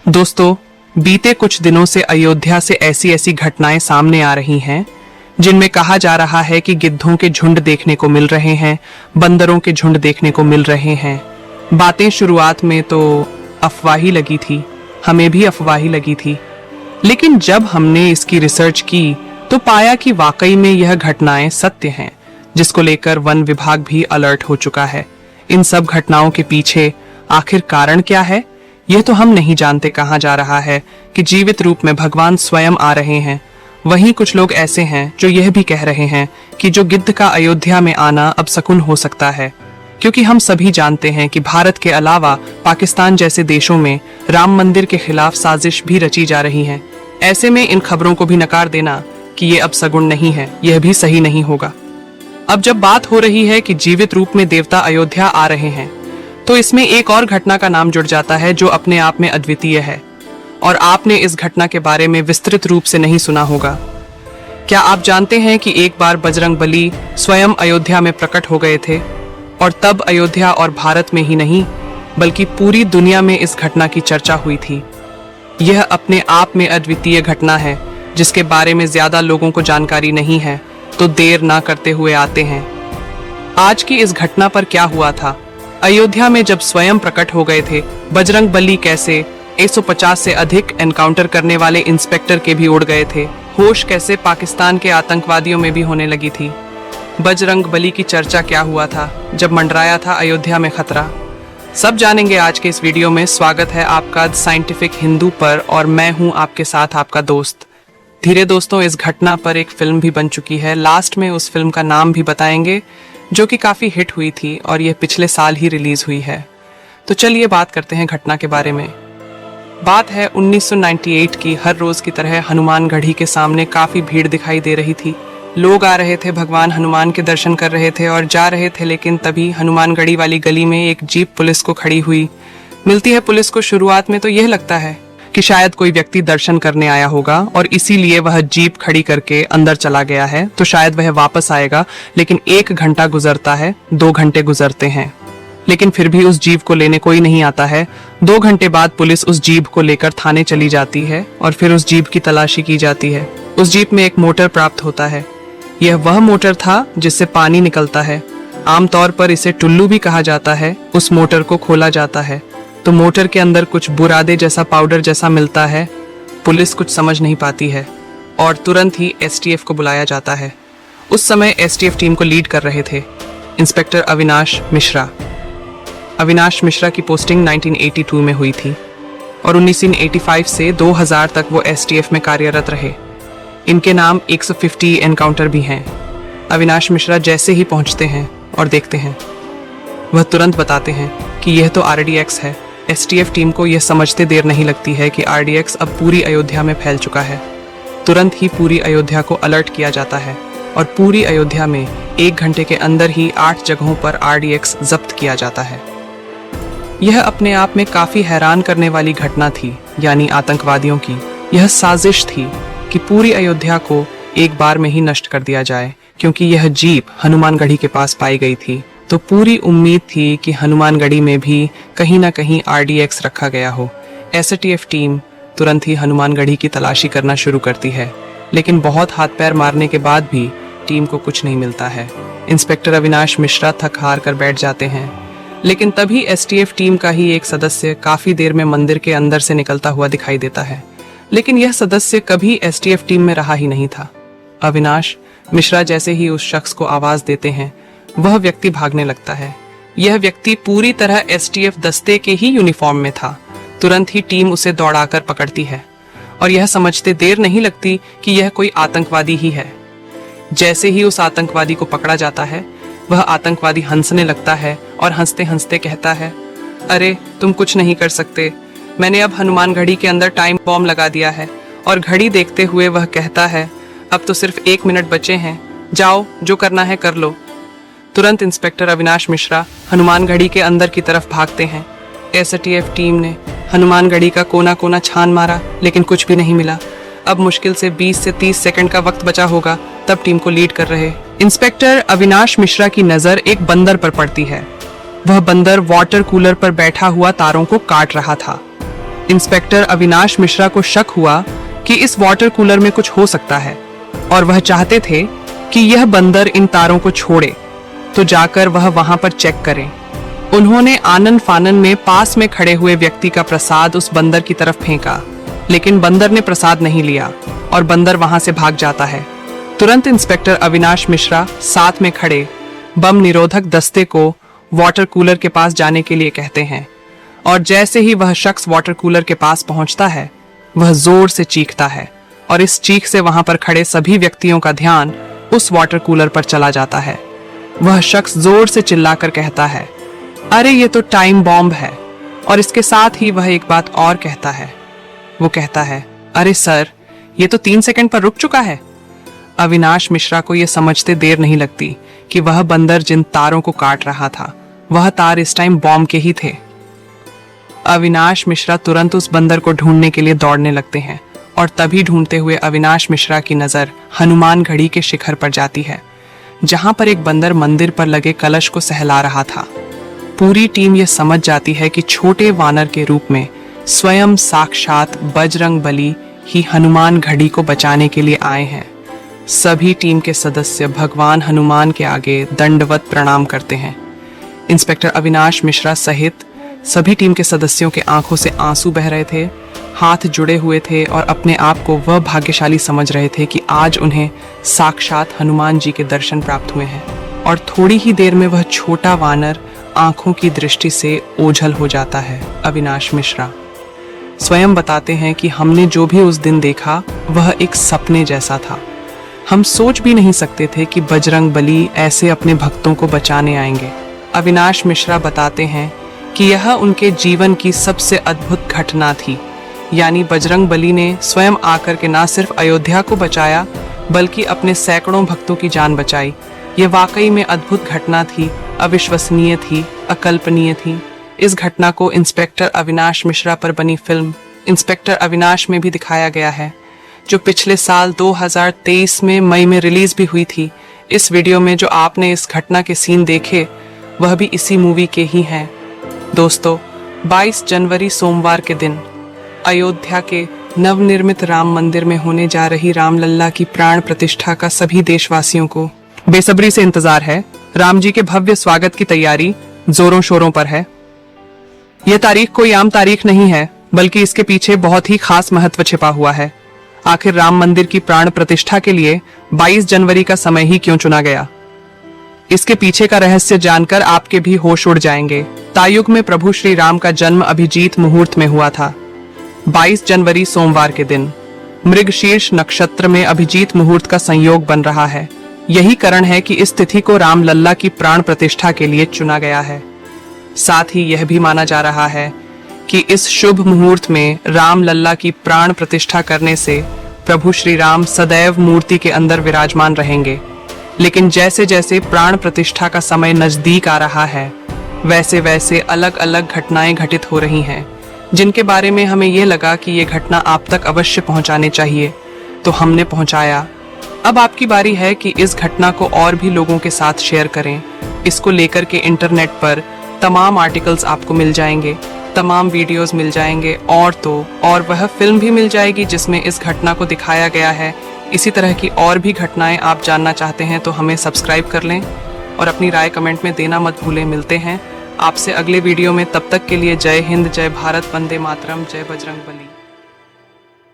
दोस्तों, बीते कुछ दिनों से अयोध्या से ऐसी ऐसी घटनाएं सामने आ रही हैं जिनमें कहा जा रहा है कि गिद्धों के झुंड देखने को मिल रहे हैं, बंदरों के झुंड देखने को मिल रहे हैं। बातें शुरुआत में तो अफवाही लगी थी, हमें भी अफवाही लगी थी, लेकिन जब हमने इसकी रिसर्च की तो पाया कि वाकई में यह घटनाएं सत्य हैं, जिसको लेकर वन विभाग भी अलर्ट हो चुका है। इन सब घटनाओं के पीछे आखिर कारण क्या है, यह तो हम नहीं जानते। कहा जा रहा है कि जीवित रूप में भगवान स्वयं आ रहे हैं। वहीं कुछ लोग ऐसे हैं जो यह भी कह रहे हैं कि जो गिद्ध का अयोध्या में आना अब शकुन हो सकता है, क्योंकि हम सभी जानते हैं कि भारत के अलावा पाकिस्तान जैसे देशों में राम मंदिर के खिलाफ साजिश भी रची जा रही है। ऐसे में इन खबरों को भी नकार देना कि ये अब सगुन नहीं है, यह भी सही नहीं होगा। अब जब बात हो रही है कि जीवित रूप में देवता अयोध्या आ रहे हैं, तो इसमें एक और घटना का नाम जुड़ जाता है जो अपने आप में अद्वितीय है, और आपने इस घटना के बारे में विस्तृत रूप से नहीं सुना होगा। क्या आप जानते हैं कि एक बार बजरंग बली स्वयं अयोध्या में प्रकट हो गए थे, और तब अयोध्या और भारत में ही नहीं बल्कि पूरी दुनिया में इस घटना की चर्चा हुई थी। यह अपने आप में अद्वितीय घटना है जिसके बारे में ज्यादा लोगों को जानकारी नहीं है, तो देर ना करते हुए आते हैं आज की इस घटना पर। क्या हुआ था अयोध्या में जब स्वयं प्रकट हो गए थे बजरंग बली? कैसे 150 से अधिक एनकाउंटर करने वाले इंस्पेक्टर के भी उड़ गए थे? होश कैसे पाकिस्तान के आतंकवादियों में भी होने लगी थी? बजरंग बली की चर्चा क्या हुआ था जब मंडराया था अयोध्या में खतरा? सब जानेंगे आज के इस वीडियो में। स्वागत है आपका साइंटिफिक हिंदू पर, और मैं हूं आपके साथ आपका दोस्त धीरे। दोस्तों, इस घटना पर एक फिल्म भी बन चुकी है। लास्ट में उस फिल्म का नाम भी बताएंगे, जो कि काफी हिट हुई थी और यह पिछले साल ही रिलीज हुई है। तो चलिए बात करते हैं घटना के बारे में। बात है 1998 की। हर रोज की तरह हनुमानगढ़ी के सामने काफी भीड़ दिखाई दे रही थी। लोग आ रहे थे, भगवान हनुमान के दर्शन कर रहे थे और जा रहे थे, लेकिन तभी हनुमानगढ़ी वाली गली में एक जीप पुलिस को खड़ी हुई मिलती है। पुलिस को शुरुआत में तो यह लगता है कि शायद कोई व्यक्ति दर्शन करने आया होगा और इसीलिए वह जीप खड़ी करके अंदर चला गया है, तो शायद वह वापस आएगा। लेकिन 1 घंटा गुजरता है, 2 घंटे गुजरते हैं, लेकिन फिर भी उस जीप को लेने कोई नहीं आता है। 2 घंटे बाद पुलिस उस जीप को लेकर थाने चली जाती है और फिर उस जीप की तलाशी की जाती है। उस जीप में एक मोटर प्राप्त होता है। यह वह मोटर था जिससे पानी निकलता है। आमतौर पर इसे टुल्लू भी कहा जाता है। उस मोटर को खोला जाता है तो मोटर के अंदर कुछ बुरादे जैसा पाउडर जैसा मिलता है। पुलिस कुछ समझ नहीं पाती है और तुरंत ही एसटीएफ को बुलाया जाता है। उस समय एसटीएफ टीम को लीड कर रहे थे इंस्पेक्टर अविनाश मिश्रा। अविनाश मिश्रा की पोस्टिंग 1982 में हुई थी और 1985 से 2000 तक वो एसटीएफ में कार्यरत रहे। इनके नाम 150 एनकाउंटर भी हैं। अविनाश मिश्रा जैसे ही पहुंचते हैं और देखते हैं, वह तुरंत बताते हैं कि यह तो आरडीएक्स है। एसटीएफ टीम को यह समझते देर नहीं लगती है कि आरडीएक्स अब पूरी अयोध्या में फैल चुका है। तुरंत ही पूरी अयोध्या को अलर्ट किया जाता है और पूरी अयोध्या में 1 घंटे के अंदर ही 8 जगहों पर आरडीएक्स जब्त किया जाता है। यह अपने आप में काफी हैरान करने वाली घटना थी, यानी आतंकवादियों की यह साजिश थी कि पूरी अयोध्या को एक बार में ही नष्ट कर दिया जाए। क्योंकि यह जीप हनुमानगढ़ी के पास पाई गई थी, तो पूरी उम्मीद थी कि हनुमानगढ़ी में भी कहीं ना कहीं आरडीएक्स रखा गया हो। एसटीएफ टीम तुरंत ही हनुमानगढ़ी की तलाशी करना शुरू करती है, लेकिन बहुत हाथ पैर मारने के बाद भी टीम को कुछ नहीं मिलता है। इंस्पेक्टर अविनाश मिश्रा थक हार कर बैठ जाते हैं, लेकिन तभी एसटीएफ टीम का ही एक सदस्य काफी देर में मंदिर के अंदर से निकलता हुआ दिखाई देता है। लेकिन यह सदस्य कभी एसटीएफ टीम में रहा ही नहीं था। अविनाश मिश्रा जैसे ही उस शख्स को आवाज देते हैं, वह व्यक्ति भागने लगता है। यह व्यक्ति पूरी तरह एसटीएफ दस्ते के ही यूनिफॉर्म में था। तुरंत ही टीम उसे दौड़ाकर पकड़ती है और यह समझते देर नहीं लगती कि यह कोई आतंकवादी ही है। जैसे ही उस आतंकवादी को पकड़ा जाता है, वह आतंकवादी हंसने लगता है और हंसते हंसते कहता है, अरे तुम कुछ नहीं कर सकते, मैंने अब हनुमानगढ़ी के अंदर टाइम बॉम्ब लगा दिया है। और घड़ी देखते हुए वह कहता है, अब तो सिर्फ 1 मिनट बचे हैं, जाओ जो करना है कर लो। तुरंत इंस्पेक्टर अविनाश मिश्रा हनुमानगढ़ी के अंदर की तरफ भागते हैं। एसटीएफ टीम ने हनुमानगढ़ी का कोना कोना छान मारा, लेकिन कुछ भी नहीं मिला। अब मुश्किल से 20 से 30 सेकंड का वक्त बचा होगा, तब टीम को लीड कर रहे इंस्पेक्टर अविनाश मिश्रा की नजर एक बंदर पर पड़ती है। वह बंदर वाटर कूलर पर बैठा हुआ तारों को काट रहा था। इंस्पेक्टर अविनाश मिश्रा को शक हुआ कि इस वाटर कूलर में कुछ हो सकता है और वह चाहते थे कि यह बंदर इन तारों को छोड़े, तो जाकर वह वहां पर चेक करें। उन्होंने आनन फानन में पास में खड़े हुए व्यक्ति का प्रसाद उस बंदर की तरफ फेंका, लेकिन बंदर ने प्रसाद नहीं लिया और बंदर वहां से भाग जाता है। तुरंत इंस्पेक्टर अविनाश मिश्रा साथ में खड़े बम निरोधक दस्ते को वाटर कूलर के पास जाने के लिए कहते हैं, और जैसे ही वह शख्स वाटर कूलर के पास पहुंचता है, वह जोर से चीखता है और इस चीख से वहां पर खड़े सभी व्यक्तियों का ध्यान उस वाटर कूलर पर चला जाता है। वह शख्स जोर से चिल्लाकर कहता है, अरे ये तो टाइम बॉम्ब है। और इसके साथ ही वह एक बात और कहता है। वो कहता है, अरे सर, ये तो 3 सेकंड पर रुक चुका है। अविनाश मिश्रा को यह समझते देर नहीं लगती कि वह बंदर जिन तारों को काट रहा था, वह तार इस टाइम बॉम्ब के ही थे। अविनाश मिश्रा तुरंत उस बंदर को ढूंढने के लिए दौड़ने लगते हैं और तभी ढूंढते हुए अविनाश मिश्रा की नजर हनुमान घड़ी के शिखर पर जाती है, जहां पर एक बंदर मंदिर पर लगे कलश को सहला रहा था। पूरी टीम यह समझ जाती है कि छोटे वानर के रूप में स्वयं साक्षात बजरंग बली ही हनुमान घड़ी को बचाने के लिए आए हैं। सभी टीम के सदस्य भगवान हनुमान के आगे दंडवत प्रणाम करते हैं। इंस्पेक्टर अविनाश मिश्रा सहित सभी टीम के सदस्यों के आंखों से आंसू बह रहे थे, हाथ जुड़े हुए थे और अपने आप को वह भाग्यशाली समझ रहे थे कि आज उन्हें साक्षात हनुमान जी के दर्शन प्राप्त हुए हैं। और थोड़ी ही देर में वह छोटा वानर आंखों की दृष्टि से ओझल हो जाता है। अविनाश मिश्रा स्वयं बताते हैं कि हमने जो भी उस दिन देखा वह एक सपने जैसा था। हम सोच भी नहीं सकते थे कि बजरंग बली ऐसे अपने भक्तों को बचाने आएंगे। अविनाश मिश्रा बताते हैं कि यह उनके जीवन की सबसे अद्भुत घटना थी, यानी बजरंग बली ने स्वयं आकर के न सिर्फ अयोध्या को बचाया बल्कि अपने सैकड़ों भक्तों की जान बचाई। ये वाकई में अद्भुत घटना थी, अविश्वसनीय थी, अकल्पनीय थी। इस घटना को इंस्पेक्टर अविनाश मिश्रा पर बनी फिल्म इंस्पेक्टर अविनाश में भी दिखाया गया है, जो पिछले साल 2023 में मई में रिलीज भी हुई थी। इस वीडियो में जो आपने इस घटना के सीन देखे वह भी इसी मूवी के ही हैं। दोस्तों, 22 जनवरी सोमवार के दिन अयोध्या के नवनिर्मित राम मंदिर में होने जा रही रामलल्ला की प्राण प्रतिष्ठा का सभी देशवासियों को बेसब्री से इंतजार है। राम जी के भव्य स्वागत की तैयारी जोरों शोरों पर है। यह तारीख कोई आम तारीख नहीं है, बल्कि इसके पीछे बहुत ही खास महत्व छिपा हुआ है। आखिर राम मंदिर की प्राण प्रतिष्ठा के लिए 22 जनवरी का समय ही क्यों चुना गया? इसके पीछे का रहस्य जानकर आपके भी होश उड़ जाएंगे। तायुग में प्रभु श्री राम का जन्म अभिजीत मुहूर्त में हुआ था। 22 जनवरी सोमवार के दिन मृगशीर्ष नक्षत्र में अभिजीत मुहूर्त का संयोग बन रहा है। यही कारण है कि इस तिथि को रामलल्ला की प्राण प्रतिष्ठा के लिए चुना गया है। साथ ही यह भी माना जा रहा है कि इस शुभ मुहूर्त में रामलल्ला की प्राण प्रतिष्ठा करने से प्रभु श्री राम सदैव मूर्ति के अंदर विराजमान रहेंगे। लेकिन जैसे जैसे प्राण प्रतिष्ठा का समय नजदीक आ रहा है, वैसे वैसे अलग अलग घटनाएं घटित हो रही हैं, जिनके बारे में हमें ये लगा कि ये घटना आप तक अवश्य पहुंचाने चाहिए, तो हमने पहुंचाया। अब आपकी बारी है कि इस घटना को और भी लोगों के साथ शेयर करें। इसको लेकर के इंटरनेट पर तमाम आर्टिकल्स आपको मिल जाएंगे, तमाम वीडियोस मिल जाएंगे और वह फिल्म भी मिल जाएगी जिसमें इस घटना को दिखाया गया है। इसी तरह की और भी घटनाएं आप जानना चाहते हैं तो हमें सब्सक्राइब कर लें और अपनी राय कमेंट में देना मत भूलें। मिलते हैं आपसे अगले वीडियो में, तब तक के लिए जय हिंद, जय भारत, वंदे मातरम, जय बजरंग बली।